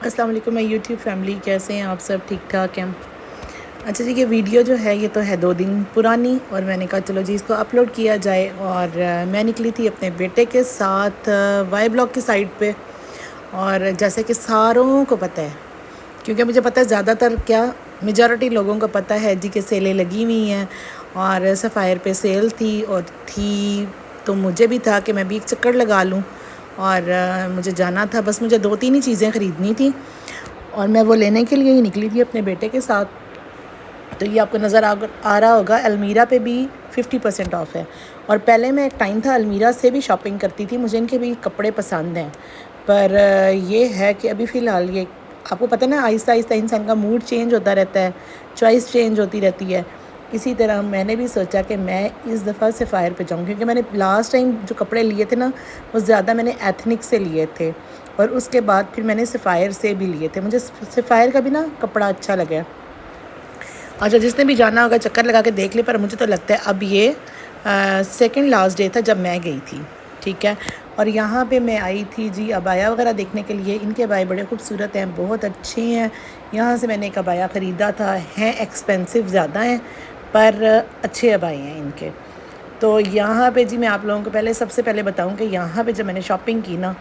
السلام علیکم میں یوٹیوب فیملی، کیسے ہیں آپ سب؟ ٹھیک ٹھاک ہیں؟ اچھا جی، یہ ویڈیو جو ہے یہ تو ہے 2 دن پرانی، اور میں نے کہا چلو جی اس کو اپلوڈ کیا جائے۔ اور میں نکلی تھی اپنے بیٹے کے ساتھ وائی بلاک کی سائڈ پہ، اور جیسے کہ ساروں کو پتہ ہے، کیونکہ مجھے پتہ ہے زیادہ تر کیا میجورٹی لوگوں کو پتہ ہے جی کہ سیلیں لگی ہوئی ہیں، اور سفائر پہ سیل تھی تو مجھے بھی تھا کہ میں بھی ایک چکر لگا لوں، اور مجھے جانا تھا۔ بس مجھے 2-3 ہی چیزیں خریدنی تھیں، اور میں وہ لینے کے لیے ہی نکلی تھی اپنے بیٹے کے ساتھ۔ تو یہ آپ کو نظر آ رہا ہوگا، المیرا پہ بھی 50% آف ہے۔ اور پہلے میں ایک ٹائم تھا المیرا سے بھی شاپنگ کرتی تھی، مجھے ان کے بھی کپڑے پسند ہیں، پر یہ ہے کہ ابھی فی الحال یہ آپ کو پتہ ہے نا، آہستہ آہستہ انسان کا موڈ چینج ہوتا رہتا ہے، چوائس چینج ہوتی رہتی ہے۔ اسی طرح میں نے بھی سوچا کہ میں اس دفعہ سفائر پہ جاؤں، کیونکہ میں نے لاسٹ ٹائم جو کپڑے لیے تھے نا، وہ زیادہ میں نے ایتھنک سے لیے تھے، اور اس کے بعد پھر میں نے سفائر سے بھی لیے تھے۔ مجھے سفائر کا بھی نا کپڑا اچھا لگا۔ اچھا، جس نے بھی جانا ہوگا چکر لگا کے دیکھ لے، پر مجھے تو لگتا ہے اب یہ سیکنڈ لاسٹ ڈے تھا جب میں گئی تھی، ٹھیک ہے۔ اور یہاں پہ میں آئی تھی جی ابایا وغیرہ دیکھنے کے لیے۔ ان کے ابائے بڑے خوبصورت ہیں، بہت اچھے ہیں۔ یہاں سے میں نے ایک ابایا خریدا تھا، ہیں ایکسپینسو زیادہ ہیں، پر اچھے ابائے ہیں ان کے۔ تو یہاں پہ جی میں آپ لوگوں کو سب سے پہلے بتاؤں کہ یہاں پہ جب میں نے شاپنگ کی نا،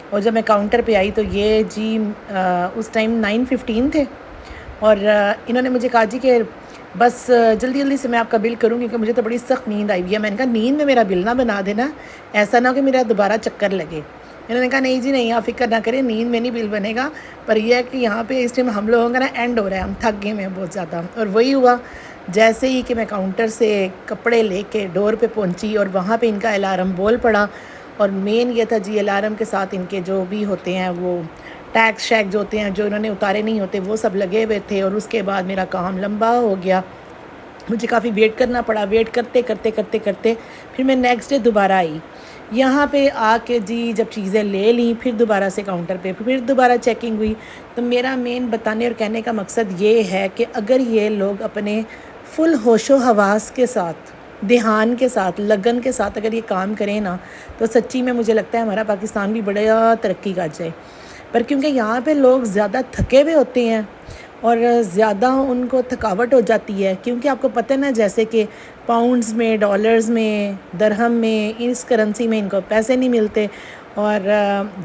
اور جب میں کاؤنٹر پہ آئی تو یہ جی اس ٹائم 9:15 تھے، اور انہوں نے مجھے کہا جی کہ بس جلدی جلدی سے میں آپ کا بل کروں، کیونکہ مجھے تو بڑی سخت نیند آئی ہوئی ہے۔ میں نے کہا نیند میں میرا بل نہ بنا دینا، ایسا نہ ہو کہ میرا دوبارہ چکر لگے۔ انہوں نے کہا نہیں جی نہیں، آپ فکر نہ کریں، نیند میں نہیں بل بنے گا، پر یہ ہے کہ یہاں پہ اس ٹائم ہم لوگوں کا نا اینڈ ہو رہا ہے، ہم تھک گئے ہیں بہت زیادہ۔ اور وہی ہوا، جیسے ہی کہ میں کاؤنٹر سے کپڑے لے کے ڈور پہ پہنچی، اور وہاں پہ ان کا الارم بول پڑا، اور مین یہ تھا جی الارم کے ساتھ ان کے جو بھی ہوتے ہیں وہ ٹیکس شیک جو ہوتے ہیں، جو انہوں نے اتارے نہیں ہوتے، وہ سب لگے ہوئے تھے۔ اور اس کے بعد میرا کام لمبا ہو گیا، مجھے کافی ویٹ کرنا پڑا۔ ویٹ کرتے کرتے کرتے کرتے پھر میں نیکسٹ ڈے دوبارہ آئی یہاں پہ آ کے جی، جب چیزیں لے لیں پھر دوبارہ سے کاؤنٹر پہ پھر دوبارہ چیکنگ ہوئی۔ تو میرا مین بتانے اور کہنے کا مقصد یہ ہے کہ اگر یہ لوگ اپنے فل ہوش و حواس کے ساتھ، دھیان کے ساتھ، لگن کے ساتھ اگر یہ کام کریں نا، تو سچی میں مجھے لگتا ہے ہمارا پاکستان بھی بڑا ترقی کر جائے۔ پر کیونکہ یہاں پہ لوگ زیادہ تھکے ہوئے ہوتے ہیں، اور زیادہ ان کو تھکاوٹ ہو جاتی ہے، کیونکہ آپ کو پتہ ہے نا، جیسے کہ پاؤنڈز میں، ڈالرز میں، درہم میں، اس کرنسی میں ان کو پیسے نہیں ملتے، اور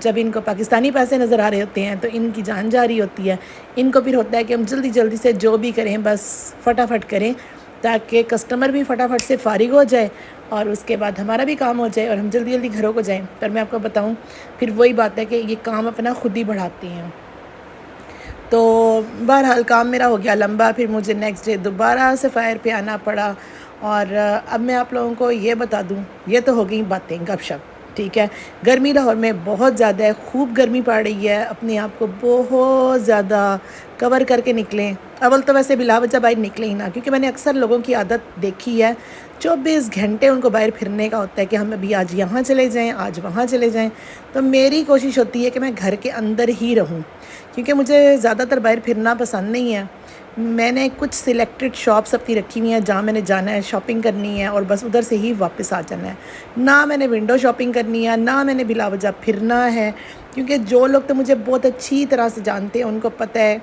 جب ان کو پاکستانی پیسے نظر آ رہے ہوتے ہیں تو ان کی جان جا رہی ہوتی ہے۔ ان کو پھر ہوتا ہے کہ ہم جلدی جلدی سے جو بھی کریں بس فٹافٹ کریں، تاکہ کسٹمر بھی فٹافٹ سے فارغ ہو جائے، اور اس کے بعد ہمارا بھی کام ہو جائے، اور ہم جلدی جلدی گھروں کو جائیں۔ پر میں آپ کو بتاؤں، پھر وہی بات ہے کہ یہ کام اپنا خود ہی بڑھاتے ہیں۔ تو بہرحال کام میرا ہو گیا لمبا، پھر مجھے نیکسٹ ڈے دوبارہ سفائر پہ آنا پڑا۔ اور اب میں آپ لوگوں کو یہ بتا دوں، یہ تو ہو گئی باتیں گپ شپ، ٹھیک ہے۔ گرمی لاہور میں بہت زیادہ ہے، خوب گرمی پڑ رہی ہے، اپنے آپ کو بہت زیادہ کور کر کے نکلیں۔ اول تو ویسے بلا وجہ باہر نکلیں ہی نہ، کیونکہ میں نے اکثر لوگوں کی عادت دیکھی ہے، 24 گھنٹے ان کو باہر پھرنے کا ہوتا ہے کہ ہم ابھی آج یہاں چلے جائیں، آج وہاں چلے جائیں۔ تو میری کوشش ہوتی ہے کہ میں گھر کے اندر ہی رہوں، کیونکہ مجھے زیادہ تر باہر پھرنا پسند نہیں ہے۔ میں نے کچھ سلیکٹڈ شاپس اپنی رکھی ہوئی ہیں جہاں میں نے جانا ہے، شاپنگ کرنی ہے، اور بس ادھر سے ہی واپس آ جانا ہے۔ نہ میں نے ونڈو شاپنگ کرنی ہے، نہ میں نے بلا وجہ پھرنا ہے، کیونکہ جو لوگ تو مجھے بہت اچھی طرح سے جانتے ہیں ان کو پتہ ہے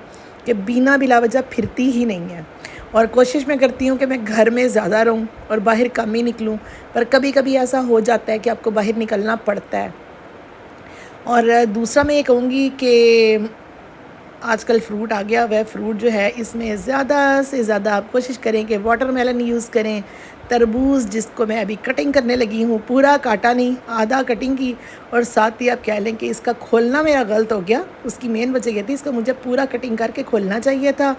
کہ بلا وجہ پھرتی ہی نہیں ہے۔ اور کوشش میں کرتی ہوں کہ میں گھر میں زیادہ رہوں اور باہر کم ہی نکلوں، پر کبھی کبھی ایسا ہو جاتا ہے کہ آپ کو باہر نکلنا پڑتا ہے۔ اور دوسرا میں یہ کہوں گی کہ آج کل فروٹ آ گیا ہوا ہے، فروٹ جو ہے اس میں زیادہ سے زیادہ آپ کوشش کریں کہ واٹر میلن یوز کریں، تربوز جس کو میں ابھی کٹنگ کرنے لگی ہوں، پورا کاٹا نہیں، آدھا کٹنگ کی، اور ساتھ ہی آپ کہہ لیں کہ اس کا کھولنا میرا غلط ہو گیا۔ اس کی مین وجہ یہ تھی، اس کو مجھے پورا کٹنگ کر کے کھولنا چاہیے تھا۔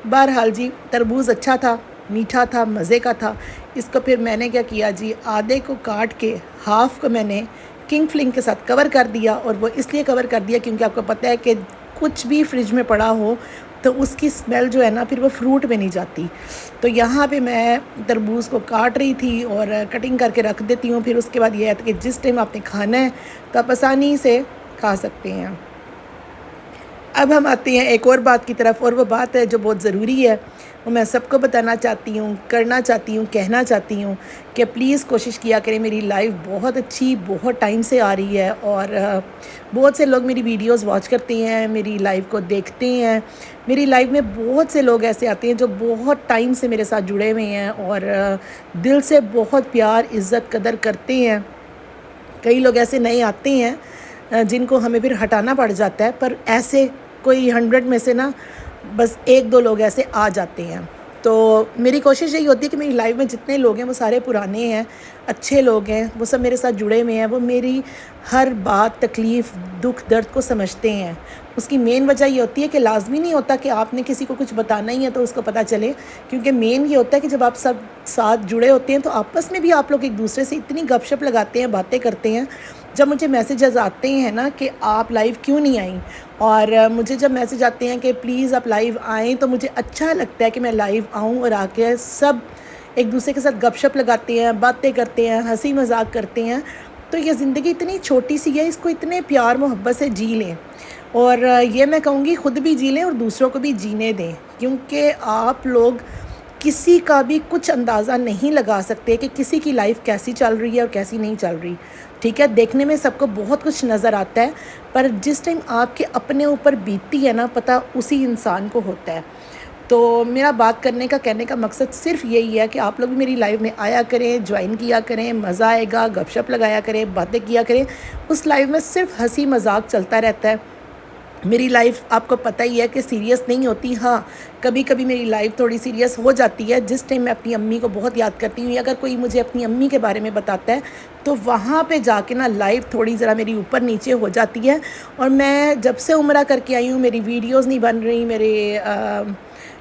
بہرحال جی تربوز اچھا تھا، میٹھا تھا، مزے کا تھا۔ اس کو پھر میں نے کیا کیا جی، آدھے کو کاٹ کے ہاف کو میں نے کنگ فلنگ کے ساتھ کور کر دیا، اور وہ اس لیے کور کر دیا کیونکہ آپ کو پتہ ہے کہ کچھ بھی فریج میں پڑا ہو تو اس کی سمیل جو ہے نا پھر وہ فروٹ میں نہیں جاتی۔ تو یہاں پہ میں تربوز کو کاٹ رہی تھی اور کٹنگ کر کے رکھ دیتی ہوں، پھر اس کے بعد یہ ہے کہ جس ٹائم آپ نے کھانا ہے تو آپ آسانی سے کھا سکتے ہیں۔ اب ہم آتے ہیں ایک اور بات کی طرف، اور وہ بات ہے جو بہت ضروری ہے، وہ میں سب کو بتانا چاہتی ہوں، کرنا چاہتی ہوں، کہنا چاہتی ہوں کہ پلیز کوشش کیا کریں. میری لائف بہت اچھی بہت ٹائم سے آ رہی ہے، اور بہت سے لوگ میری ویڈیوز واچ کرتے ہیں، میری لائف کو دیکھتے ہیں. میری لائف میں بہت سے لوگ ایسے آتے ہیں جو بہت ٹائم سے میرے ساتھ جڑے ہوئے ہیں اور دل سے بہت پیار عزت قدر کرتے ہیں. کئی لوگ ایسے نئے آتے ہیں جن کو ہمیں پھر ہٹانا پڑ جاتا ہے، پر ایسے کوئی 100 میں سے نا بس 1-2 لوگ ایسے آ جاتے ہیں. تو میری کوشش یہی ہوتی ہے کہ میری لائف میں جتنے لوگ ہیں وہ سارے پرانے ہیں، اچھے لوگ ہیں، وہ سب میرے ساتھ جڑے ہوئے ہیں، وہ میری ہر بات تکلیف دکھ درد کو سمجھتے ہیں. اس کی مین وجہ یہ ہوتی ہے کہ لازمی نہیں ہوتا کہ آپ نے کسی کو کچھ بتانا ہی ہے تو اس کو پتہ چلے، کیونکہ مین یہ ہوتا ہے کہ جب آپ سب ساتھ جڑے ہوتے ہیں تو آپس میں بھی آپ لوگ ایک دوسرے سے اتنی گپ شپ لگاتے ہیں، باتیں کرتے ہیں. جب مجھے میسیجز آتے ہیں نا کہ آپ لائیو کیوں نہیں آئیں، اور مجھے جب میسیج آتے ہیں کہ پلیز آپ لائیو آئیں، تو مجھے اچھا لگتا ہے کہ میں لائیو آؤں اور آ کے سب ایک دوسرے کے ساتھ گپ شپ لگاتے ہیں، باتیں کرتے ہیں، ہنسی مذاق کرتے ہیں. تو یہ زندگی اتنی چھوٹی سی ہے، اس کو اتنے پیار محبت سے جی لیں، اور یہ میں کہوں گی خود بھی جی لیں اور دوسروں کو بھی جینے دیں، کیونکہ آپ لوگ کسی کا بھی کچھ اندازہ نہیں لگا سکتے کہ کسی کی لائف کیسی چل رہی ہے اور کیسی نہیں چل رہی. ٹھیک ہے، دیکھنے میں سب کو بہت کچھ نظر آتا ہے، پر جس ٹائم آپ کے اپنے اوپر بیتتی ہے نا، پتہ اسی انسان کو ہوتا ہے. تو میرا بات کرنے کا کہنے کا مقصد صرف یہی ہے کہ آپ لوگ بھی میری لائف میں آیا کریں، جوائن کیا کریں، مزہ آئے گا، گپ شپ لگایا کریں، باتیں کیا کریں. اس لائف میں صرف ہنسی مذاق چلتا رہتا ہے. میری لائف آپ کو پتہ ہی ہے کہ سیریس نہیں ہوتی. ہاں، کبھی کبھی میری لائف تھوڑی سیریس ہو جاتی ہے، جس ٹائم میں اپنی امی کو بہت یاد کرتی ہوں، یا اگر کوئی مجھے اپنی امی کے بارے میں بتاتا ہے تو وہاں پہ جا کے نا لائف تھوڑی ذرا میری اوپر نیچے ہو جاتی ہے. اور میں جب سے عمرہ کر کے آئی ہوں، میری ویڈیوز نہیں بن رہی، میرے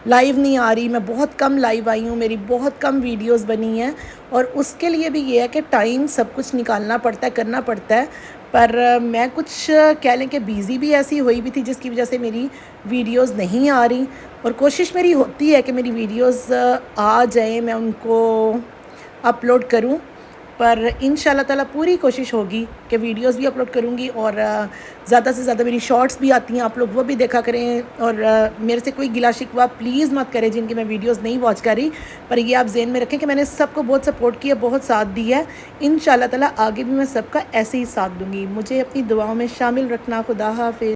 لائیو نہیں آ رہی، میں بہت کم لائیو آئی ہوں، میری بہت کم ویڈیوز بنی ہیں. اور اس کے لیے بھی یہ ہے کہ ٹائم سب کچھ نکالنا پڑتا ہے، کرنا پڑتا ہے. پر میں کچھ کہہ لیں کہ بیزی بھی ایسی ہوئی بھی تھی جس کی وجہ سے میری ویڈیوز نہیں آ رہی. اور کوشش میری ہوتی ہے کہ میری ویڈیوز آ جائیں، میں ان کو اپلوڈ کروں، پر انشاءاللہ تعالیٰ پوری کوشش ہوگی کہ ویڈیوز بھی اپلوڈ کروں گی. اور زیادہ سے زیادہ میری شارٹس بھی آتی ہیں، آپ لوگ وہ بھی دیکھا کریں. اور میرے سے کوئی گلا شکوہ پلیز مت کریں جن کی میں ویڈیوز نہیں واچ کر رہی، پر یہ آپ ذہن میں رکھیں کہ میں نے سب کو بہت سپورٹ کیا، بہت ساتھ دیا ہے. انشاءاللہ تعالیٰ آگے بھی میں سب کا ایسے ہی ساتھ دوں گی. مجھے اپنی دعاؤں میں شامل رکھنا. خدا حافظ.